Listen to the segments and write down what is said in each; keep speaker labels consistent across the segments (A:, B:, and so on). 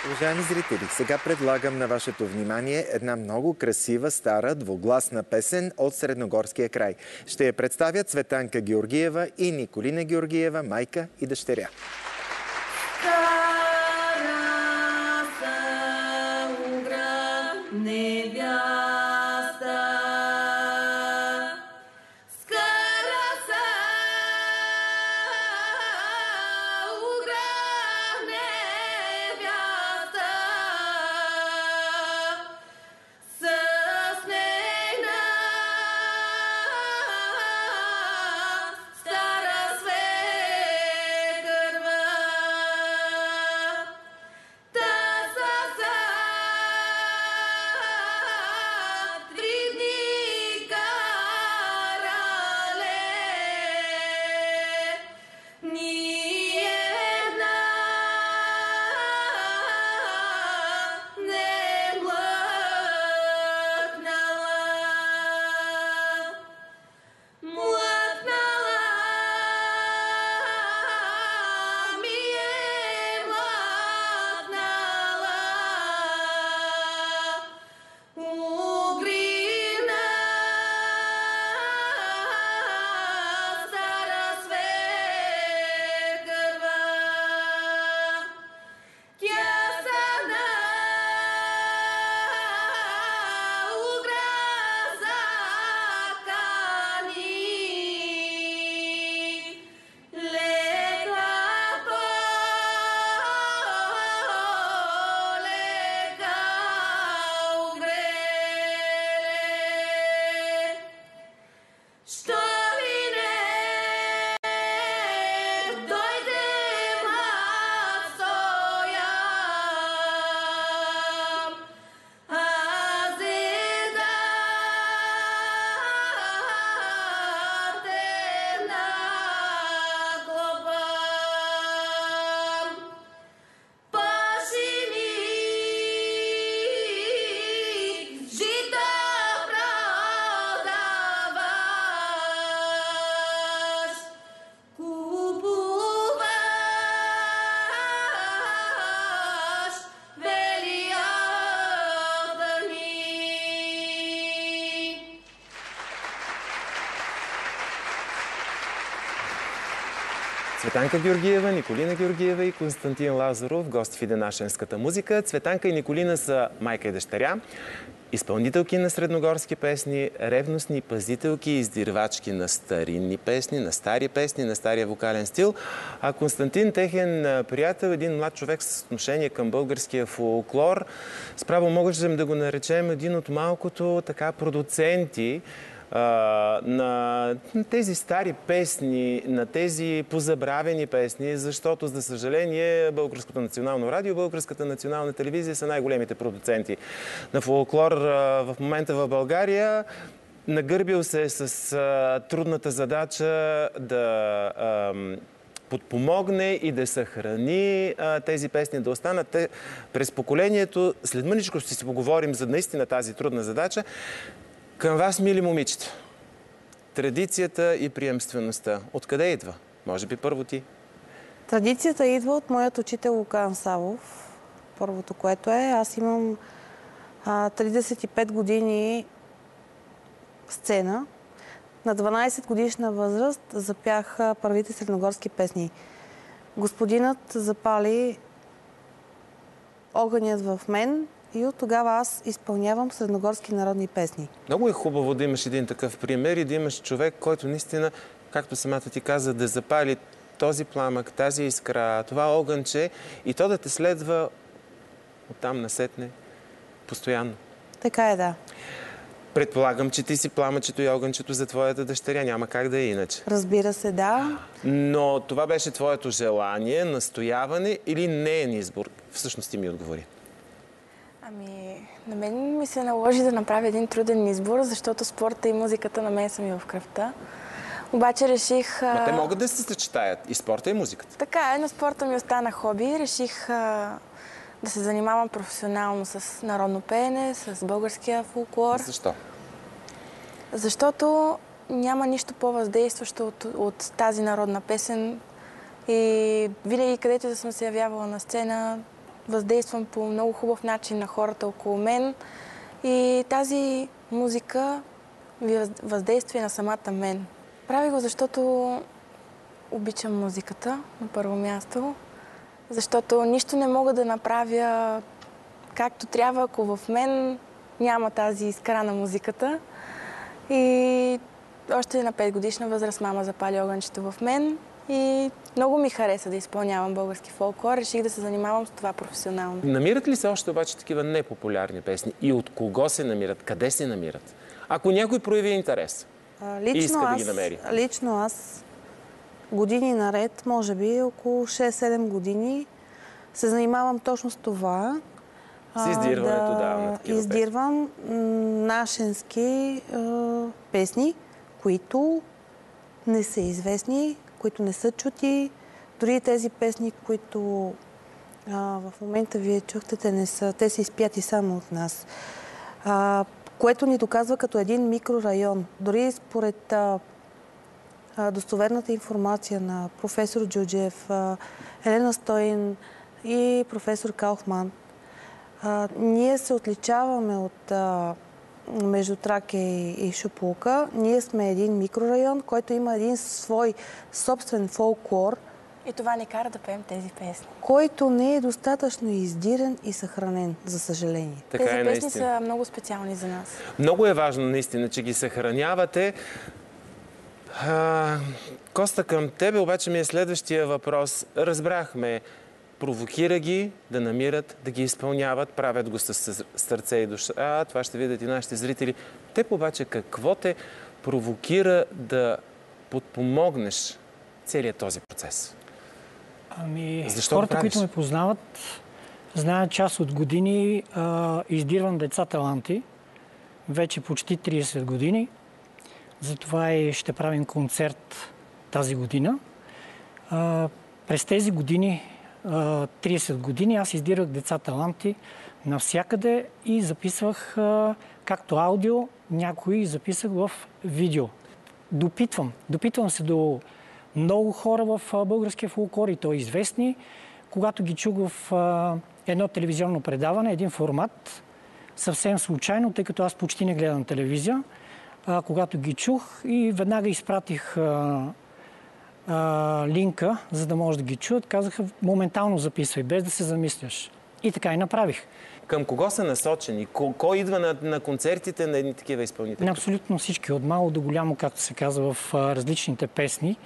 A: Уважаеми зрители, сега предлагам на вашето внимание една много красива, стара, двугласна песен от Средногорския край. Ще я представят Цветанка Георгиева и Николина Георгиева, майка и дъщеря. Цветанка Георгиева, Николина Георгиева и Константин Лазаров, гости в Иденашенската музика. Цветанка и Николина са майка и дъщеря, изпълнителки на средногорски песни, ревностни пазителки и издирвачки на старинни песни, на стари песни, на стария вокален стил. А Константин, техен приятел, един млад човек с отношение към българския фолклор. Справо можем да го наречем един от малкото така продуценти на тези стари песни, на тези позабравени песни, защото, за съжаление, Българското национално радио, Българската национална телевизия са най-големите продуценти на фолклор в момента в България. Нагърбил се с трудната задача да подпомогне и да съхрани тези песни, да останат през поколението. След мъничко ще си поговорим за наистина тази трудна задача. Към вас, мили момичета, традицията и приемствеността. Откъде идва? Може би първо ти?
B: Традицията идва от моят учител Лукан Савов. Първото, което е, аз имам 35 години сцена. На 12 годишна възраст запях първите средногорски песни. Господинът запали огънят в мен и от тогава аз изпълнявам средногорски народни песни.
A: Много е хубаво да имаш един такъв пример и да имаш човек, който наистина, както самата ти каза, да запали този пламък, тази искра, това огънче и то да те следва оттам насетне постоянно.
B: Така е, да.
A: Предполагам, че ти си пламъчето и огънчето за твоята дъщеря. Няма как да е иначе.
B: Разбира се, да.
A: Но това беше твоето желание, настояване или неин избор? Всъщност ти ми отговори.
C: Ами, на мен ми се наложи да направя един труден избор, защото спорта и музиката на мен са ми в кръвта. Обаче реших...
A: Но те могат да се съчетаят и спорта и музиката.
C: Така е, но спорта ми остана хоби. Реших да се занимавам професионално с народно пеене, с българския фолклор.
A: Защо?
C: Защото няма нищо по-въздействащо от тази народна песен. И винаги, където да съм се явявала на сцена, въздействам по много хубав начин на хората около мен и тази музика въздейства на самата мен. Прави го, защото обичам музиката на първо място, защото нищо не мога да направя както трябва, ако в мен няма тази искра на музиката. И още на 5-годишна възраст мама запали огънчето в мен и много ми хареса да изпълнявам български фолклор. Реших да се занимавам с това професионално.
A: Намират ли се още обаче такива непопулярни песни? И от кого се намират? Къде се намират? Ако някой прояви интерес и иска да ги намери.
B: Лично аз години наред, може би около 6-7 години, се занимавам точно с това.
A: С издирването, на такива
B: издирвам нашенски песни, които не са известни, които не са чути. Дори тези песни, които в момента вие чухте, те са изпяти само от нас. Което ни доказва като един микрорайон. Дори според достоверната информация на професор Джуджев, Елена Стоин и професор Кауфман, ние се отличаваме от между Тракия и Шополука. Ние сме един микрорайон, който има един свой собствен фолклор.
C: И това ни кара да пеем тези песни.
B: Който не е достатъчно издирен и съхранен, за съжаление.
A: Така
C: тези песни
A: наистина
C: са много специални за нас.
A: Много е важно наистина, че ги съхранявате. Коста, към тебе обаче ми е следващия въпрос. Разбрахме, провокира ги да намират, да ги изпълняват, правят го с сърце и душа. Това ще видят и нашите зрители. Теб обаче какво те провокира да подпомогнеш целият този процес?
D: Хората, които ме познават, знаят, че аз от години издирвам деца таланти. Вече почти 30 години. Затова и ще правим концерт тази година. През тези години, 30 години, аз издирах деца таланти навсякъде и записвах както аудио, някои записах в видео. Допитвам се до много хора в българския фолклор и то известни. Когато ги чух в едно телевизионно предаване, един формат, съвсем случайно, тъй като аз почти не гледам телевизия, когато ги чух и веднага изпратих линка, за да може да ги чуят, казаха моментално записвай, без да се замисляш. И така и направих.
A: Към кого са насочени? Кой идва на концертите на едни такива изпълнители?
D: На абсолютно всички, от мало до голямо, както се казва в различните песни.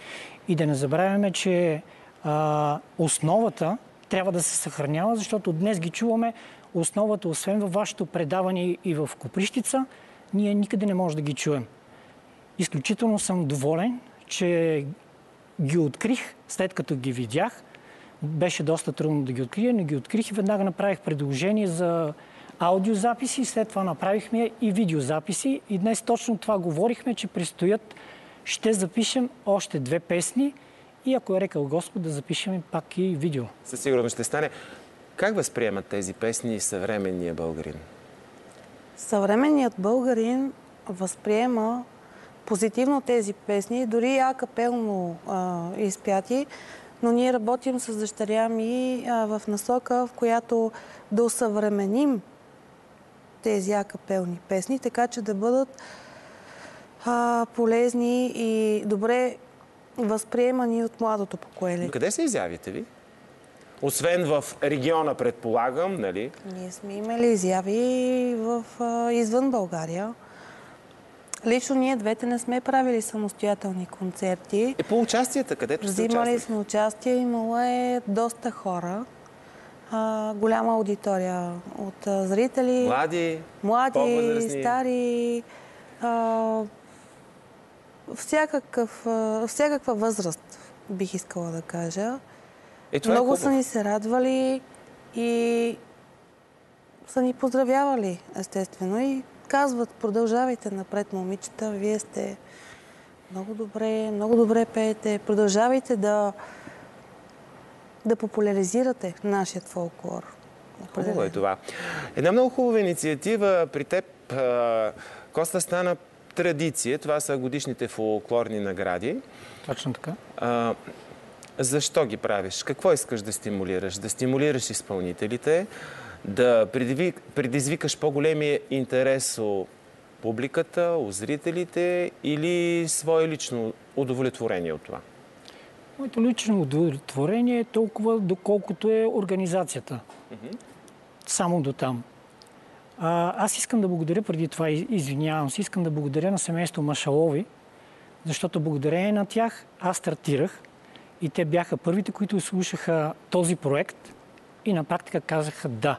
D: И да не забравяме, че основата трябва да се съхранява, защото днес ги чуваме. Основата, освен във вашето предаване и в Коприщица, ние никъде не можем да ги чуем. Изключително съм доволен, че ги открих, след като ги видях. Беше доста трудно да ги открия, но ги открих и веднага направих предложение за аудиозаписи, след това направихме и видеозаписи. И днес точно това говорихме, че предстоят, ще запишем още 2 песни и ако е рекал Господ, да запишем пак и видео.
A: Със сигурност ще стане. Как възприемат тези песни съвременния българин?
B: Съвременният българин възприема позитивно тези песни, дори акапелно изпяти, но ние работим с дъщеря ми в насока, в която да осъвременим тези акапелни песни, така че да бъдат полезни и добре възприемани от младото поколение.
A: Къде се изявите ви? Освен в региона, предполагам, нали?
B: Ние сме имали изяви извън България. Лично ние двете не сме правили самостоятелни концерти.
A: По участията, където сте
B: Взимали
A: участвали?
B: сме участие, имало е доста хора. Голяма аудитория от зрители. Млади, стари. Всякаква възраст, бих искала да кажа. Много са ни се радвали и са ни поздравявали, естествено. И казват, продължавайте напред, момичета, вие сте много добре пеете. Продължавайте да популяризирате нашият фолклор.
A: Хубаво е това. Една много хубава инициатива при теб, Коста, стана традиция. Това са годишните фолклорни награди.
D: Точно така.
A: защо ги правиш? Какво искаш да стимулираш? Да стимулираш изпълнителите, да предизвикаш по-големия интерес у публиката, у зрителите или свое лично удовлетворение от това?
D: Моето лично удовлетворение е толкова, доколкото е организацията. Само до там. Аз искам да благодаря преди това, извинявам се, искам да благодаря на семейство Машалови, защото благодарение на тях аз стартирах и те бяха първите, които слушаха този проект и на практика казаха да.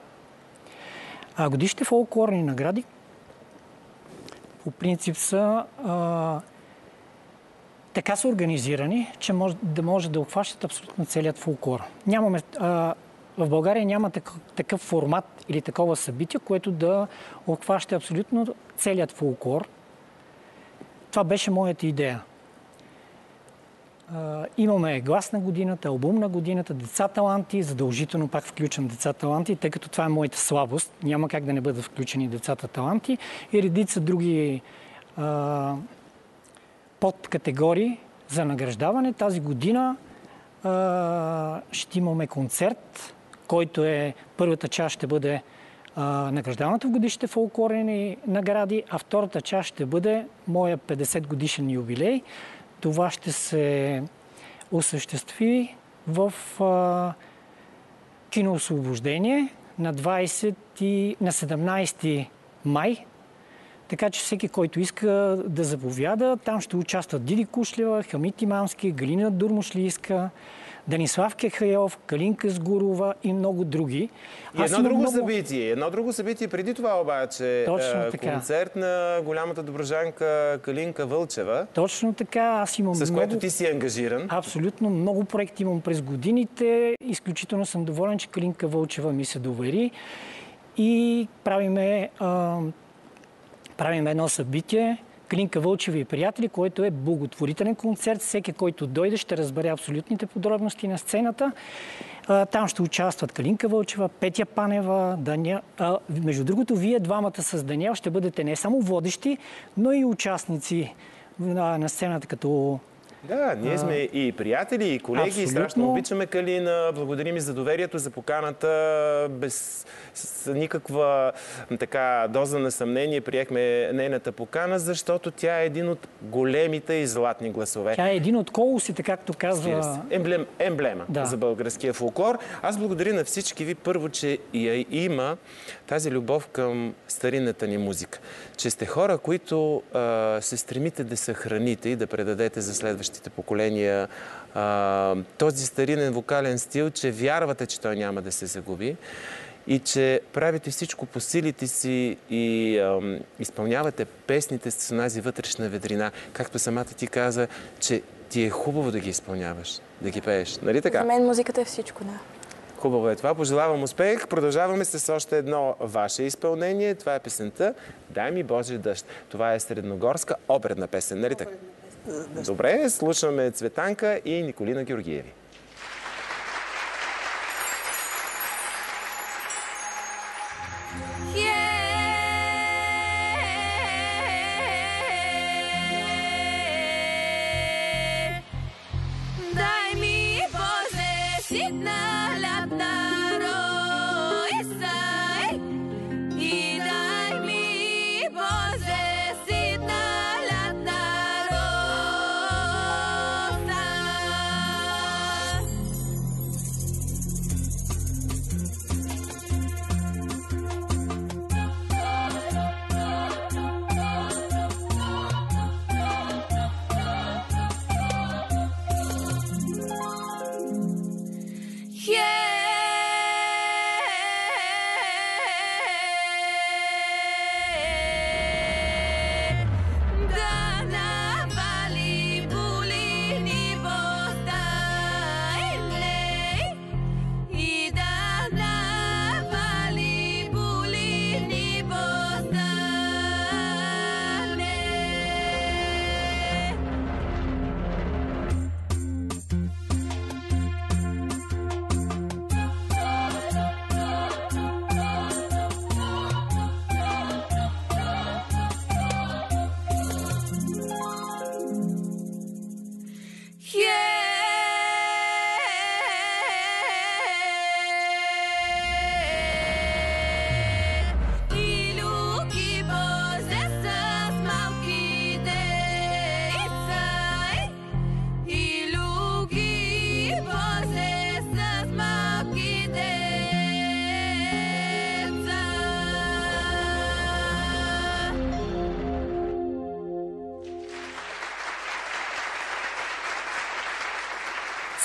D: Годишните фолклорни награди по принцип са така са организирани, че да може да обхващат абсолютно целият фолклор. В България няма такъв формат или такова събитие, което да обхваща абсолютно целият фолклор. Това беше моята идея. Имаме глас на годината, албум на годината, деца таланти, задължително пак включвам деца таланти, тъй като това е моята слабост. Няма как да не бъдат включени децата таланти и редица други подкатегории за награждаване. Тази година ще имаме концерт, който е първата част ще бъде награждаването в годишните фолклорни награди, а втората част ще бъде моя 50 годишен юбилей. Това ще се осъществи в кино Освобождение на 17 май. Така че всеки, който иска да заповяда, там ще участват Диди Кушлева, Хамид Имамски, Галина Дурмушлийска, Данислав Кехаелов, Калинка Сгурова и много други.
A: Едно друго събитие преди това обаче. Концерт на голямата доброжанка Калинка Вълчева.
D: Точно така. Аз имам
A: с което ти си ангажиран.
D: Абсолютно. Много проекти имам през годините. Изключително съм доволен, че Калинка Вълчева ми се довери. И правиме едно събитие, Калинка Вълчева и приятели, което е благотворителен концерт. Всеки, който дойде, ще разбере абсолютните подробности на сцената. Там ще участват Калинка Вълчева, Петя Панева, Даниел. Между другото, вие двамата с Даниел ще бъдете не само водещи, но и участници на сцената като...
A: Да, ние сме и приятели, и колеги, абсолютно. И страшно обичаме Калина. Благодарим и за доверието, за поканата. Без никаква доза на съмнение приехме нейната покана, защото тя е един от големите и златни гласове.
D: Тя е един от колосите, както казва...
A: Емблема за българския фолклор. Аз благодаря на всички ви първо, че има тази любов към старинната ни музика. Че сте хора, които се стремите да съхраните и да предадете за следващите поколения този старинен вокален стил, че вярвате, че той няма да се загуби и че правите всичко по силите си и изпълнявате песните с онази вътрешна ведрина. Както самата ти каза, че ти е хубаво да ги изпълняваш, да ги пееш. Нали така?
C: За мен музиката е всичко, да.
A: Хубаво е това. Пожелавам успех. Продължаваме с още едно ваше изпълнение. Това е песента "Дай ми Божи дъжд". Това е средногорска оперна песен, нали така? Добре, слушаме Цветанка и Николина Георгиеви.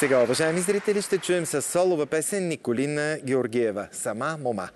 E: Сега, уважаеми зрители, ще чуем с солова песен Николина Георгиева «Сама мома».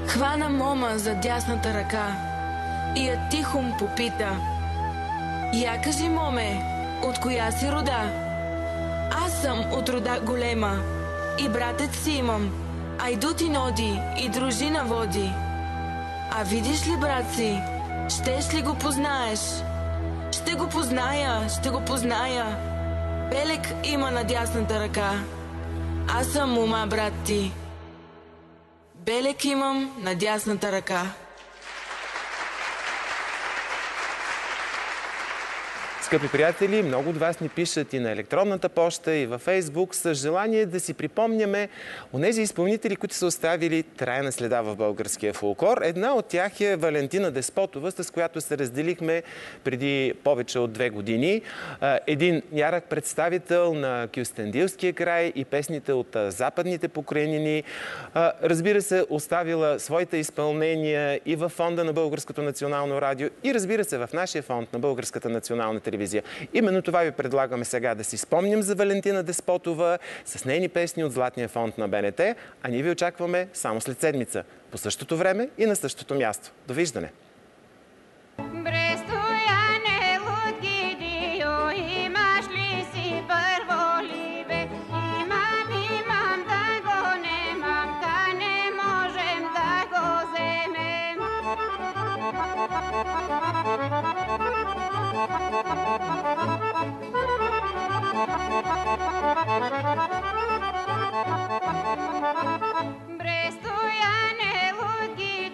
F: Хвана мома за дясната ръка и я тихом попита: «Я кажи, моме, от коя си рода?» «Аз съм от рода голема и братец си имам, айдути ноди и дружина води. А видиш ли, брат си, щеш ли го познаеш?» «Ще го позная, ще го позная. Белек има на дясната ръка. Аз съм мома, брат ти. Белек имам на дясната ръка.»
A: Скъпи приятели, много от вас ни пишат и на електронната поща, и във Фейсбук с желание да си припомняме онези изпълнители, които са оставили трайна следа в българския фолклор. Една от тях е Валентина Деспотова, с която се разделихме преди повече от 2 години. Един ярък представител на Кюстендилския край и песните от западните покрайнини. Разбира се, оставила своите изпълнения и във фонда на Българското национално радио, и разбира се в нашия фонд на Българската национална телевизия. Именно това ви предлагаме сега, да си спомним за Валентина Деспотова с нейни песни от Златния фонд на БНТ, а ние ви очакваме само след седмица, по същото време и на същото място. Довиждане!
G: Бре, стояне, луд ги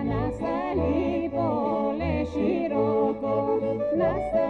G: Nastali pole široko, nastali